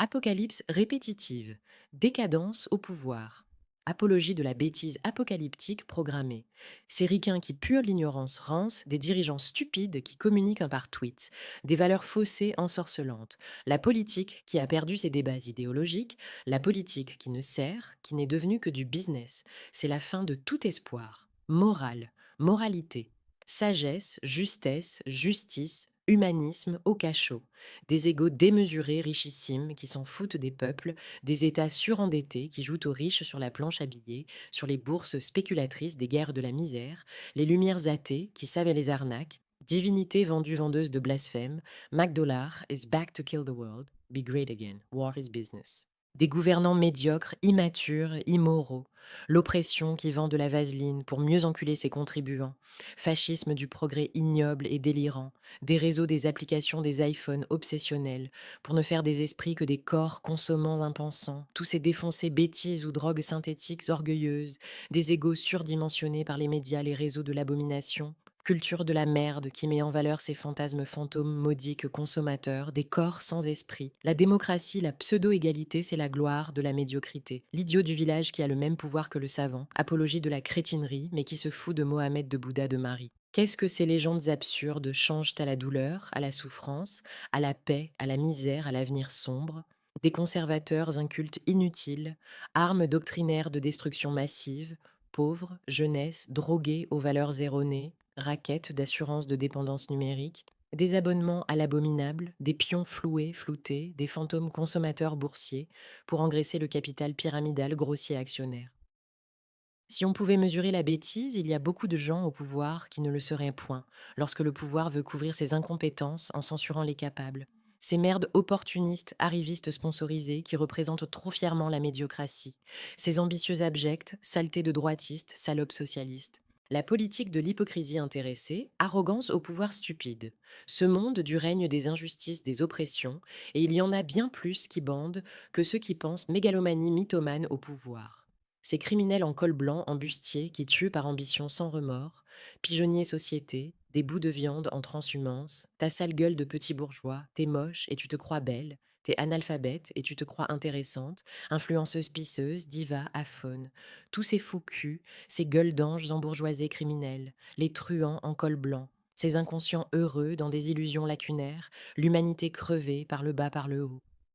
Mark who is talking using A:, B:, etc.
A: Apocalypse répétitive, décadence au pouvoir. Apologie de la bêtise apocalyptique programmée. Ces ricains qui purent l'ignorance rance, des dirigeants stupides qui communiquent par tweets, des valeurs faussées ensorcelantes, la politique qui a perdu ses débats idéologiques, la politique qui ne sert, qui n'est devenue que du business. C'est la fin de tout espoir. Morale, moralité, sagesse, justesse, justice, humanisme au cachot. Des égos démesurés, richissimes, qui s'en foutent des peuples, des États surendettés qui jouent aux riches sur la planche à billets, sur les bourses spéculatrices des guerres de la misère, les lumières athées qui savent les arnaques, divinités vendues vendeuses de blasphème, McDollar is back to kill the world, be great again, war is business. Des gouvernants médiocres, immatures, immoraux, l'oppression qui vend de la vaseline pour mieux enculer ses contribuants, fascisme du progrès ignoble et délirant, des réseaux, des applications, des iPhones obsessionnels, pour ne faire des esprits que des corps consommants impensants, tous ces défoncés bêtises ou drogues synthétiques orgueilleuses, des égos surdimensionnés par les médias, les réseaux de l'abomination, culture de la merde qui met en valeur ces fantasmes fantômes maudits que consommateurs, des corps sans esprit. La démocratie, la pseudo-égalité, c'est la gloire de la médiocrité. L'idiot du village qui a le même pouvoir que le savant, apologie de la crétinerie, mais qui se fout de Mohamed, de Bouddha, de Marie. Qu'est-ce que ces légendes absurdes changent à la douleur, à la souffrance, à la paix, à la misère, à l'avenir sombre? Des conservateurs incultes inutiles, armes doctrinaires de destruction massive, pauvres, jeunesse, drogués aux valeurs erronées, raquettes d'assurance de dépendance numérique, des abonnements à l'abominable, des pions floués, floutés, des fantômes consommateurs boursiers pour engraisser le capital pyramidal grossier actionnaire. Si on pouvait mesurer la bêtise, il y a beaucoup de gens au pouvoir qui ne le seraient point, lorsque le pouvoir veut couvrir ses incompétences en censurant les capables. Ces merdes opportunistes, arrivistes sponsorisés qui représentent trop fièrement la médiocratie. Ces ambitieux abjects, saletés de droitistes, salopes socialistes. La politique de l'hypocrisie intéressée, arrogance au pouvoir stupide. Ce monde du règne des injustices, des oppressions, et il y en a bien plus qui bandent que ceux qui pensent mégalomanie mythomane au pouvoir. Ces criminels en col blanc, en bustier, qui tuent par ambition sans remords, pigeonniers société, des bouts de viande en transhumance, ta sale gueule de petit bourgeois, t'es moche et tu te crois belle, t'es analphabète et tu te crois intéressante, influenceuse pisseuse, diva, aphone. Tous ces faux culs, ces gueules d'anges embourgeoisés criminels, les truands en col blanc, ces inconscients heureux dans des illusions lacunaires, l'humanité crevée par le bas par le haut.